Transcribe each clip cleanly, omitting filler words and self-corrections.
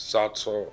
700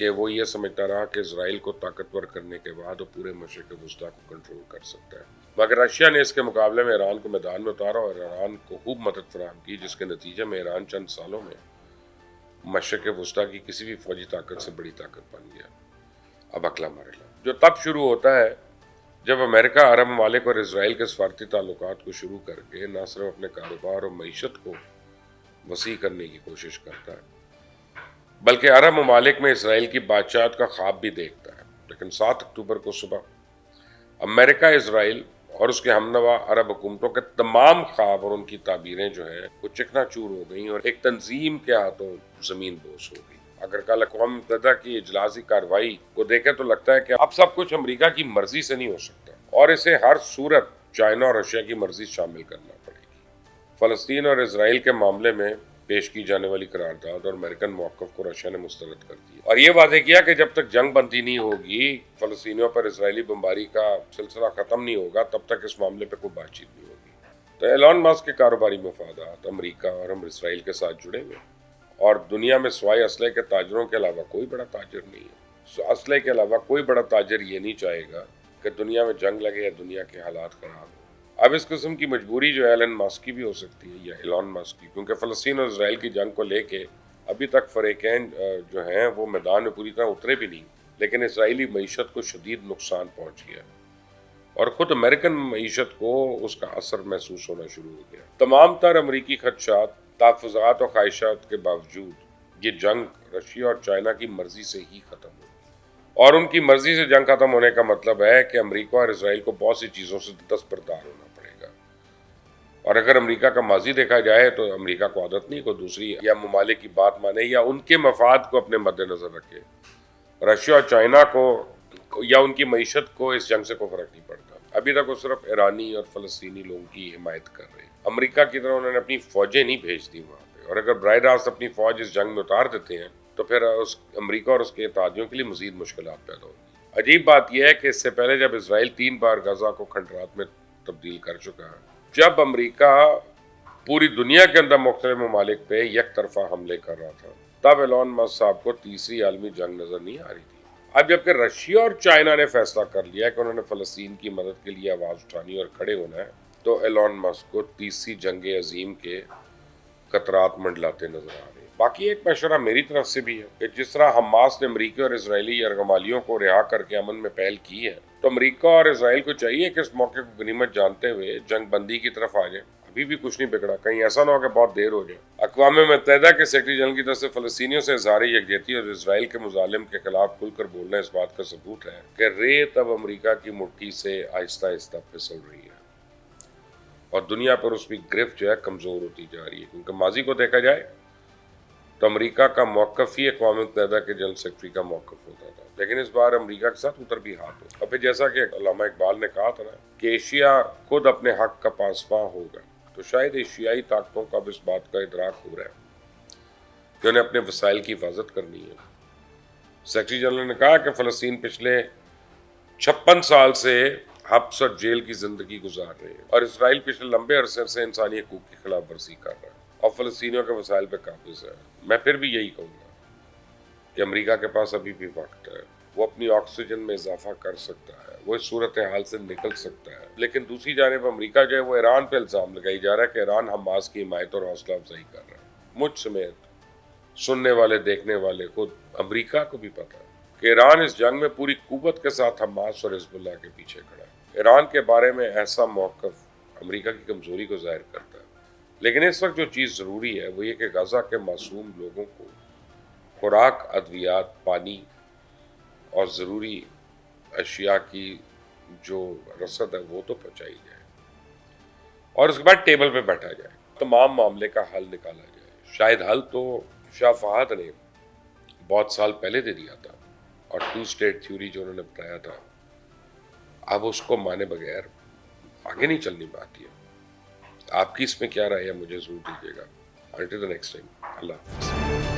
کہ وہ یہ سمجھتا رہا کہ اسرائیل کو طاقتور کرنے کے بعد وہ پورے مشرق وسطیٰ کو کنٹرول کر سکتا ہے، مگر رشیا نے اس کے مقابلے میں ایران کو میدان میں اتارا اور ایران کو خوب مدد فراہم کی، جس کے نتیجے میں ایران چند سالوں میں مشرق وسطیٰ کی کسی بھی فوجی طاقت سے بڑی طاقت بن گیا۔ اب اگلا مرحلہ جو تب شروع ہوتا ہے جب امریکہ عرب ممالک اور اسرائیل کے سفارتی تعلقات کو شروع کر کے نہ صرف اپنے کاروبار اور معیشت کو وسیع کرنے کی کوشش کرتا ہے بلکہ عرب ممالک میں اسرائیل کی بادشاہت کا خواب بھی دیکھتا ہے۔ لیکن 7 اکتوبر کو صبح امریکہ، اسرائیل اور اس کے ہمنوا عرب حکومتوں کے تمام خواب اور ان کی تعبیریں جو ہیں وہ چکنا چور ہو گئیں اور ایک تنظیم کے ہاتھوں زمین بوس ہو گئی۔ اگر کل اقوام متحدہ کی اجلازی کارروائی کو دیکھیں تو لگتا ہے کہ اب سب کچھ امریکہ کی مرضی سے نہیں ہو سکتا اور اسے ہر صورت چائنا اور رشیا کی مرضی شامل کرنا پڑے گی۔ فلسطین اور اسرائیل کے معاملے میں پیش کی جانے والی قرارداد اور امریکن موقف کو رشیا نے مسترد کر دیا اور یہ واضح کیا کہ جب تک جنگ بندی نہیں ہوگی، فلسطینیوں پر اسرائیلی بمباری کا سلسلہ ختم نہیں ہوگا، تب تک اس معاملے پہ کوئی بات چیت نہیں ہوگی۔ تو ایلون ماسک کے کاروباری مفادات امریکہ اور ہم اسرائیل کے ساتھ جڑے ہوئے اور دنیا میں سوائے اسلحے کے تاجروں کے علاوہ کوئی بڑا تاجر نہیں ہے۔ اسلحے کے علاوہ کوئی بڑا تاجر یہ نہیں چاہے گا کہ دنیا میں جنگ لگے یا دنیا کے حالات خراب ہوں۔ اب اس قسم کی مجبوری جو ایلن ماسک کی بھی ہو سکتی ہے یا ایلون ماسک کی، کیونکہ فلسطین اور اسرائیل کی جنگ کو لے کے ابھی تک فریقین جو ہیں وہ میدان میں پوری طرح اترے بھی نہیں، لیکن اسرائیلی معیشت کو شدید نقصان پہنچ گیا اور خود امریکن معیشت کو اس کا اثر محسوس ہونا شروع ہو گیا۔ تمام تر امریکی خدشات، تحفظات اور خواہشات کے باوجود یہ جنگ رشیا اور چائنا کی مرضی سے ہی ختم ہوگی اور ان کی مرضی سے جنگ ختم ہونے کا مطلب ہے کہ امریکہ اور اسرائیل کو بہت سی چیزوں سے دستبردار ہونا پڑے گا۔ اور اگر امریکہ کا ماضی دیکھا جائے تو امریکہ کو عادت نہیں کوئی دوسری یا ممالک کی بات مانے یا ان کے مفاد کو اپنے مد نظر رکھے۔ رشیا اور چائنا کو یا ان کی معیشت کو اس جنگ سے کوئی فرق نہیں پڑتا۔ ابھی تک وہ صرف ایرانی اور فلسطینی لوگوں کی حمایت کر رہے ہیں۔ امریکہ کی طرح انہوں نے اپنی فوجیں نہیں بھیج دی وہاں پہ، اور اگر براہ راست اپنی فوج اس جنگ میں اتار دیتے ہیں تو پھر امریکہ اور اس کے اتحادیوں کے لیے مزید مشکلات پیدا ہوگی۔ عجیب بات یہ ہے کہ اس سے پہلے جب اسرائیل 3 بار غزہ کو کھنڈرات میں تبدیل کر چکا ہے، جب امریکہ پوری دنیا کے اندر مختلف ممالک پہ یک طرفہ حملے کر رہا تھا، تب ایلون ماسک صاحب کو تیسری عالمی جنگ نظر نہیں آ رہی تھی۔ اب جبکہ رشیا اور چائنا نے فیصلہ کر لیا کہ انہوں نے فلسطین کی مدد کے لیے آواز اٹھانی اور کھڑے ہونا ہے، تو ایلون ماسک کو تیسری جنگ عظیم کے خطرات منڈلاتے نظر آ رہے ہیں۔ باقی ایک مشورہ میری طرف سے بھی ہے کہ جس طرح حماس نے امریکی اور اسرائیلی یرغمالیوں کو رہا کر کے امن میں پہل کی ہے، تو امریکہ اور اسرائیل کو چاہیے کہ اس موقع کو غنیمت جانتے ہوئے جنگ بندی کی طرف آ جائیں۔ ابھی بھی کچھ نہیں بگڑا، کہیں ایسا نہ ہو کہ بہت دیر ہو جائے۔ اقوام متحدہ کے سیکرٹری جنرل کی طرف سے فلسطینیوں سے اظہار یکجہتی اور اسرائیل کے مظالم کے خلاف کھل کر بولنا اس بات کا ثبوت ہے کہ ریت اب امریکہ کی مٹھی سے آہستہ آہستہ پھسل رہی ہے اور دنیا پر اس کی گرفت جو ہے کمزور ہوتی جا رہی ہے، کیونکہ ماضی کو دیکھا جائے تو امریکہ کا موقف ہی اقوام متحدہ کے جنرل سیکرٹری کا موقف ہوتا تھا، لیکن اس بار امریکہ کے ساتھ اتر بھی ہاتھ ہو۔ اور پھر جیسا کہ علامہ اقبال نے کہا تھا نا کہ ایشیا خود اپنے حق کا پاسباں ہوگا، تو شاید ایشیائی طاقتوں کا اب اس بات کا ادراک ہو رہا ہے کہ انہیں اپنے وسائل کی حفاظت کرنی ہے۔ سیکرٹری جنرل نے کہا کہ فلسطین پچھلے 56 سال سے حبس اور جیل کی زندگی گزار رہے ہیں اور اسرائیل پچھلے لمبے عرصے سے انسانی حقوق کی خلاف ورزی کر رہا ہے اور فلسطینیوں کے وسائل پہ قابض ہے۔ میں پھر بھی یہی کہوں گا کہ امریکہ کے پاس ابھی بھی وقت ہے، وہ اپنی آکسیجن میں اضافہ کر سکتا ہے، وہ اس صورتحال سے نکل سکتا ہے۔ لیکن دوسری جانب امریکہ جو ہے وہ ایران پہ الزام لگائی جا رہا ہے کہ ایران حماس کی حمایت اور حوصلہ افزائی کر رہا ہے۔ مجھ سمیت سننے والے دیکھنے والے خود امریکہ کو بھی پتا ہے کہ ایران اس جنگ میں پوری قوت کے ساتھ حماس اور حزب اللہ کے پیچھے کھڑا ہے۔ ایران کے بارے میں ایسا موقف امریکہ کی کمزوری کو ظاہر کرتا ہے، لیکن اس وقت جو چیز ضروری ہے وہ یہ کہ غزہ کے معصوم لوگوں کو خوراک، ادویات، پانی اور ضروری اشیاء کی جو رسد ہے وہ تو پہنچائی جائے اور اس کے بعد ٹیبل پہ بیٹھا جائے، تمام معاملے کا حل نکالا جائے۔ شاید حل تو شاہ فہد نے بہت سال پہلے دے دیا تھا اور 2 اسٹیٹ تھیوری جو انہوں نے بتایا تھا، اب اس کو مانے بغیر آگے نہیں چلنی پاتی ہے۔ آپ کی اس میں کیا رائے ہے مجھے ضرور دیجیے گا۔ Until the next time، اللہ حافظ۔